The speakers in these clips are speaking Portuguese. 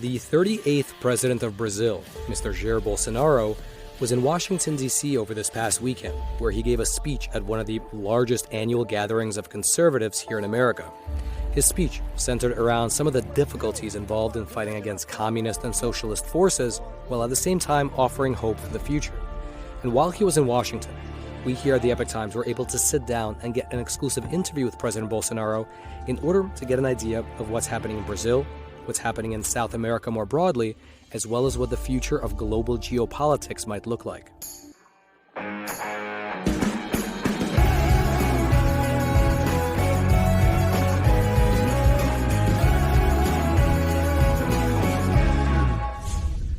The 38th president of Brazil, Mr. Jair Bolsonaro, was in Washington, D.C. over this past weekend, where he gave a speech at one of the largest annual gatherings of conservatives here in America. His speech centered around some of the difficulties involved in fighting against communist and socialist forces, while at the same time offering hope for the future. And while he was in Washington, we here at the Epoch Times were able to sit down and get an exclusive interview with President Bolsonaro in order to get an idea of what's happening in Brazil, what's happening in South America more broadly, as well as what the future of global geopolitics might look like.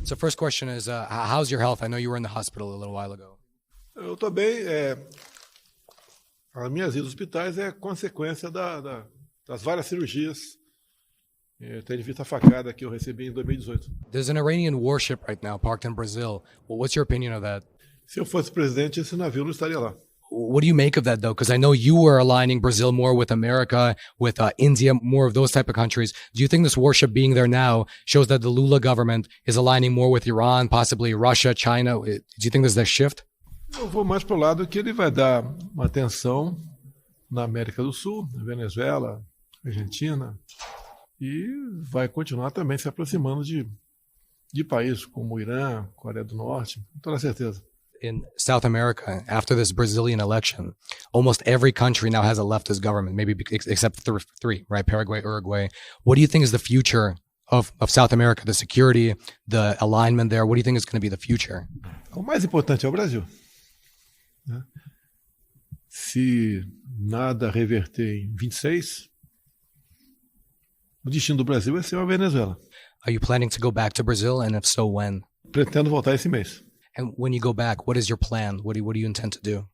So first question is, how's your health? I know you were in the hospital a little while ago. Eu estou bem. As minhas idas aos hospitais é consequência das várias cirurgias. Tendo visto a facada que eu recebi em 2018. There's an Iranian warship right now parked in Brazil. Well, what's your opinion of that? Se eu fosse presidente, esse navio não estaria lá. What do you make of that, though? Because I know you were aligning Brazil more with America, with India, more of those type of countries. Do you think this warship being there now shows that the Lula government is aligning more with Iran, possibly Russia, China? Do you think there's that shift? Eu vou mais para o lado que ele vai dar uma atenção na América do Sul, na Venezuela, Argentina, e vai continuar também se aproximando de países como o Irã, Coreia do Norte, com toda certeza. In South America, after this Brazilian election, almost every country now has a leftist government, maybe except three, right? Paraguay, Uruguay. What do you think is the future of South America, the security, the alignment there? What do you think is going to be the future? O mais importante é o Brasil. Né? Se nada reverter em 26, o destino do Brasil vai ser a Venezuela. Are you planning to go back to Brazil? And if so, when? Pretendo voltar esse mês. And when you go back, what is your plan? What do you intend to do?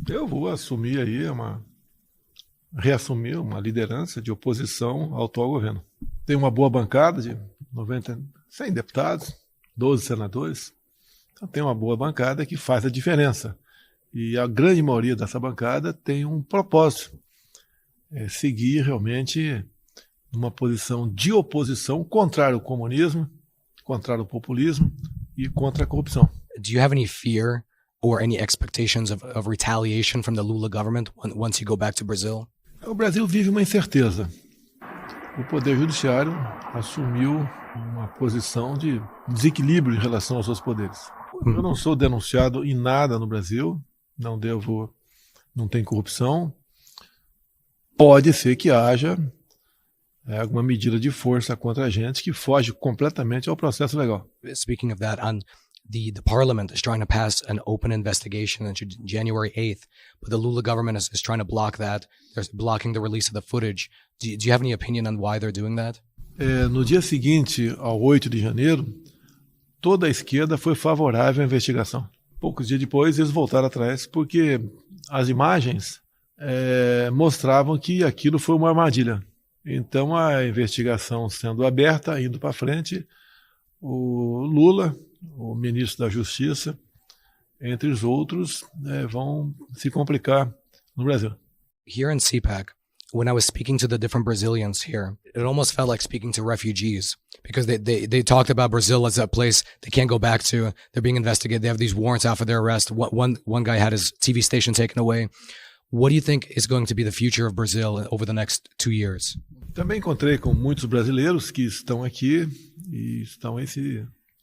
Eu vou assumir aí reassumir uma liderança de oposição ao atual governo. Tem uma boa bancada de 100 deputados, 12 senadores. Então tem uma boa bancada que faz a diferença. E a grande maioria dessa bancada tem um propósito. É seguir realmente numa posição de oposição contra o comunismo, contra o populismo e contra a corrupção. Do you have any fear or any expectations of retaliation from the Lula government once you go back to Brazil? O Brasil vive uma incerteza. O Poder Judiciário assumiu uma posição de desequilíbrio em relação aos seus poderes. Eu não sou denunciado em nada no Brasil, não tem corrupção. Pode ser que haja alguma medida de força contra a gente que foge completamente ao processo legal. Speaking of that, the parliament is trying to pass an open investigation on January 8th, but the Lula government is trying to block that. They're blocking the release of the footage. Do you have any opinion on why they're doing that? No dia seguinte, ao 8 de janeiro, toda a esquerda foi favorável à investigação. Poucos dias depois, eles voltaram atrás, porque as imagens mostravam que aquilo foi uma armadilha. Então, a investigação sendo aberta, indo para frente, o Lula, o ministro da Justiça, entre os outros, vão se complicar no Brasil. Here in CPAC, when I was speaking to the different Brazilians here, it almost felt like speaking to refugees because they talked about Brazil as a place they can't go back to. They're being investigated. They have these warrants out for their arrest. One guy had his TV station taken away. What do you think is going to be the future of Brazil over the next 2 years? Também encontrei com muitos brasileiros que estão aqui e estão em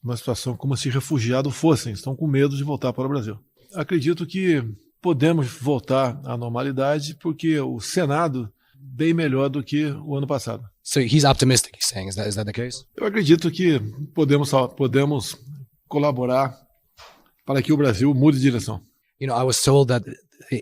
uma situação como se refugiados fossem, estão com medo de voltar para o Brasil. Acredito que podemos voltar à normalidade porque o Senado bem melhor do que o ano passado. So he's optimistic, he's saying. Is that the case? Eu acredito que podemos colaborar para que o Brasil mude de direção. You know, I was told that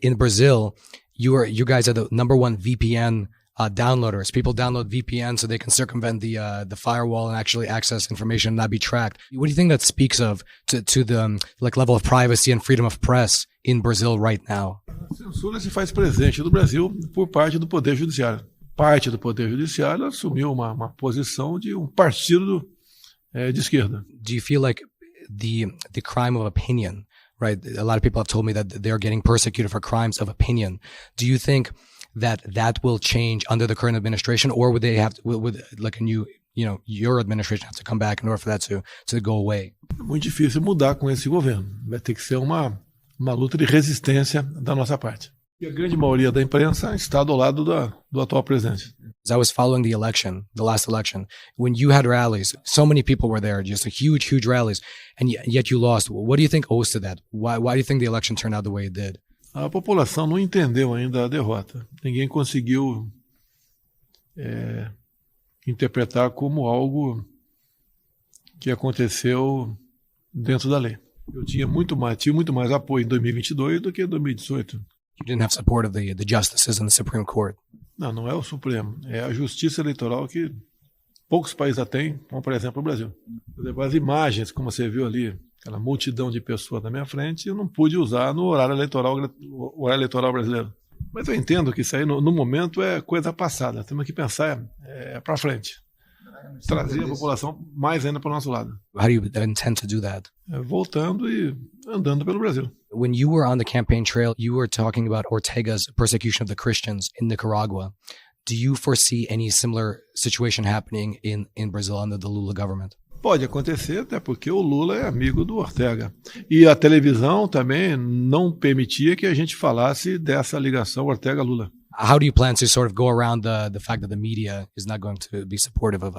in Brazil, you guys are the #1 VPN downloaders. People download VPN so they can circumvent the firewall and actually access information and not be tracked. What do you think that speaks of to the level of privacy and freedom of press in Brazil right now? A censura se faz presente no Brasil por parte do Poder Judiciário. Parte do Poder Judiciário assumiu uma posição de partido de esquerda. Do you feel like the crime of opinion, right? A lot of people have told me that they're getting persecuted for crimes of opinion. Do you think that will change under the current administration, or would they have to, would like a new, your administration have to come back in order for that to go away? É muito difícil mudar com esse governo. Vai ter que ser uma luta de resistência da nossa parte. E a grande maioria da imprensa está do lado do atual presidente. As I was following the last election, when you had rallies, so many people were there, just huge rallies, and yet you lost. What do you think owes to that? Why do you think the election turned out the way it did? A população não entendeu ainda a derrota. Ninguém conseguiu interpretar como algo que aconteceu dentro da lei. Eu tive muito mais apoio em 2022 do que em 2018. You didn't have support of the justices in the Supreme Court. Não é o Supremo. É a justiça eleitoral que poucos países têm, como por exemplo o Brasil. Por exemplo, as imagens, como você viu ali, aquela multidão de pessoas na minha frente, eu não pude usar no horário eleitoral brasileiro. Mas eu entendo que isso aí, no momento, é coisa passada. Temos que pensar para frente. Trazer a população mais ainda para o nosso lado. How do you intend to do that? Voltando e andando pelo Brasil. When you were on the campaign trail, you were talking about Ortega's persecution of the Christians in Nicaragua. Do you foresee any similar situation happening in Brazil under the Lula government? Pode acontecer, até porque o Lula é amigo do Ortega. E a televisão também não permitia que a gente falasse dessa ligação Ortega-Lula. How do you plan to sort of go around the fact that the media is not going to be supportive of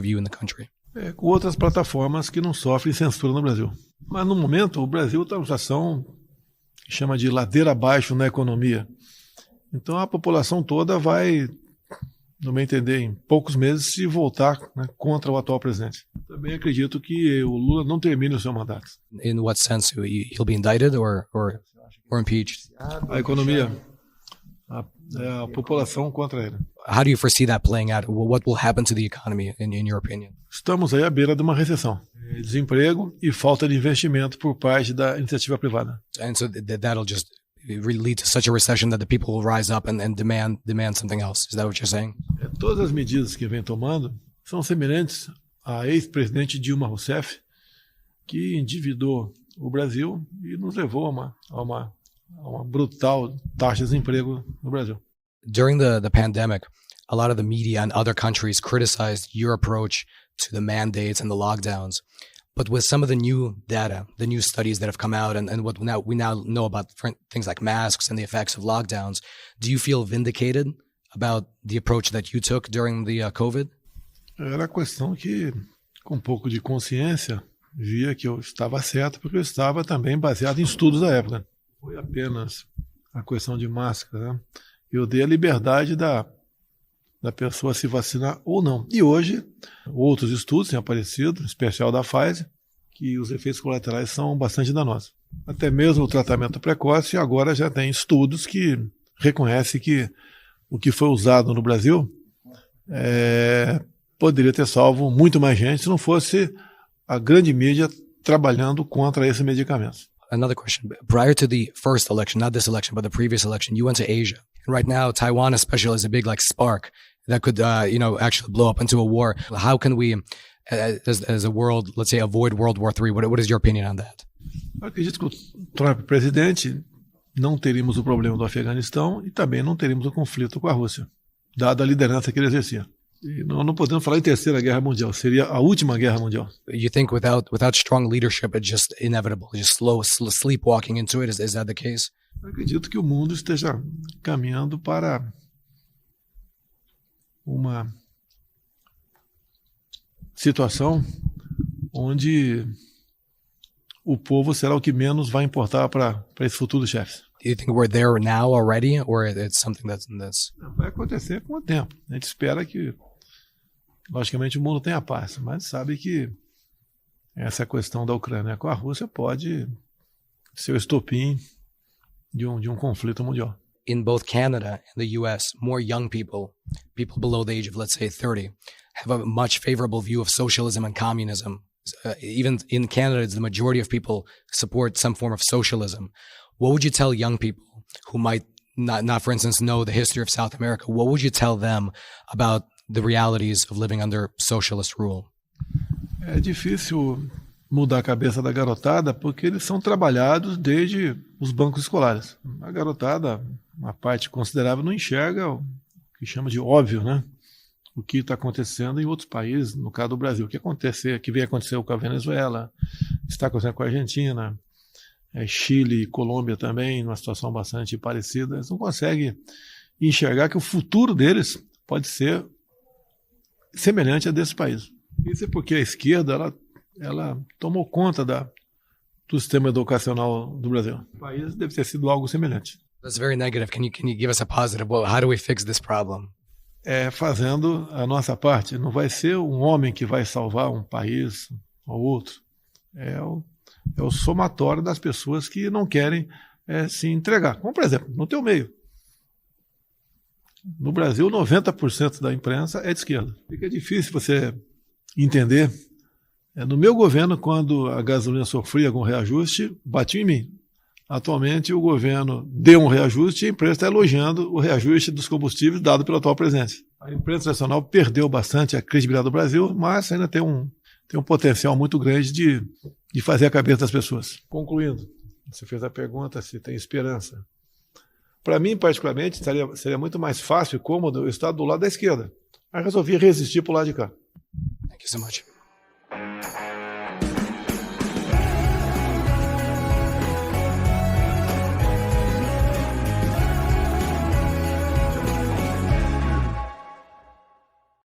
you in the country? Com outras plataformas que não sofrem censura no Brasil. Mas no momento o Brasil está numa situação que chama de ladeira abaixo na economia. Então a população toda vai, no meu entender, em poucos meses se voltar contra o atual presidente. Também acredito que o Lula não termine o seu mandato. In what sense? He'll be indicted or impeached? A economia, a população contra ele. How do you foresee that playing out? What will happen to the economy, in your opinion? Estamos aí à beira de uma recessão. Desemprego e falta de investimento por parte da iniciativa privada. And so that'll just lead to such a recession that the people will rise up and demand something else. Is that what you're saying? Todas as medidas que vem tomando são semelhantes à ex-presidente Dilma Rousseff, que endividou o Brasil e nos levou a uma brutal taxa de desemprego no Brasil. During the pandemic, a lot of the media and other countries criticized your approach to the mandates and the lockdowns. But with some of the new data, the new studies that have come out and what we now know about things like masks and the effects of lockdowns, do you feel vindicated about the approach that you took during the COVID? Era questão que, com um pouco de consciência, via que eu estava certo, porque eu estava também baseado em estudos da época. Foi apenas a questão de máscara, né? Eu dei a liberdade da pessoa se vacinar ou não. E hoje, outros estudos têm aparecido, em especial da Pfizer, que os efeitos colaterais são bastante danosos. Até mesmo o tratamento precoce, agora já tem estudos que reconhecem que o que foi usado no Brasil poderia ter salvo muito mais gente se não fosse a grande mídia trabalhando contra esses medicamentos. Another question. Prior to the first election, not this election, but the previous election, you went to Asia. And right now, Taiwan especially is a big spark that could, actually blow up into a war. How can we, as a world, let's say, avoid World War III? What is your opinion on that? Eu acredito que o Trump presidente, não teríamos o problema do Afeganistão e também não teríamos o conflito com a Rússia, dada a liderança que ele exercia. E não podemos falar em terceira guerra mundial, seria a última guerra mundial. You think without strong leadership, it's just inevitable, just sleepwalking into it? Is that the case? Eu acredito que o mundo esteja caminhando para uma situação onde o povo será o que menos vai importar para esses futuros chefes. Do you think we're there now already, or it's something that's... Vai acontecer com o tempo. A gente espera que, logicamente, o mundo tenha paz, mas sabe que essa questão da Ucrânia com a Rússia pode ser o estopim de um conflito mundial. In both Canada and the US, more young people below the age of, let's say, 30, have a much favorable view of socialism and communism. Even in Canada, the majority of people support some form of socialism. What would you tell young people who might not, for instance, know the history of South America? What would you tell them about the realities of living under socialist rule? É difícil mudar a cabeça da garotada porque eles são trabalhados desde os bancos escolares. A garotada uma parte considerável não enxerga o que chama de óbvio, né? O que está acontecendo em outros países, no caso do Brasil. O que vem acontecer com a Venezuela, está acontecendo com a Argentina, Chile e Colômbia também, numa situação bastante parecida. Eles não conseguem enxergar que o futuro deles pode ser semelhante a desse país. Isso é porque a esquerda ela tomou conta do sistema educacional do Brasil. O país deve ter sido algo semelhante. That's very negative. Can you give us a positive? Well, how do we fix this problem? Fazendo a nossa parte. Não vai ser um homem que vai salvar um país ou outro. É o somatório das pessoas que não querem se entregar. Como, por exemplo, no teu meio. No Brasil, 90% da imprensa é de esquerda. Fica difícil você entender. No meu governo, quando a gasolina sofria algum reajuste, batia em mim. Atualmente, o governo deu um reajuste e a empresa está elogiando o reajuste dos combustíveis dado pelo atual presidente. A imprensa nacional perdeu bastante a credibilidade do Brasil, mas ainda tem um potencial muito grande de fazer a cabeça das pessoas. Concluindo, você fez a pergunta se tem esperança. Para mim, particularmente, seria muito mais fácil e cômodo eu estar do lado da esquerda. Aí resolvi resistir para o lado de cá. Thank you so much.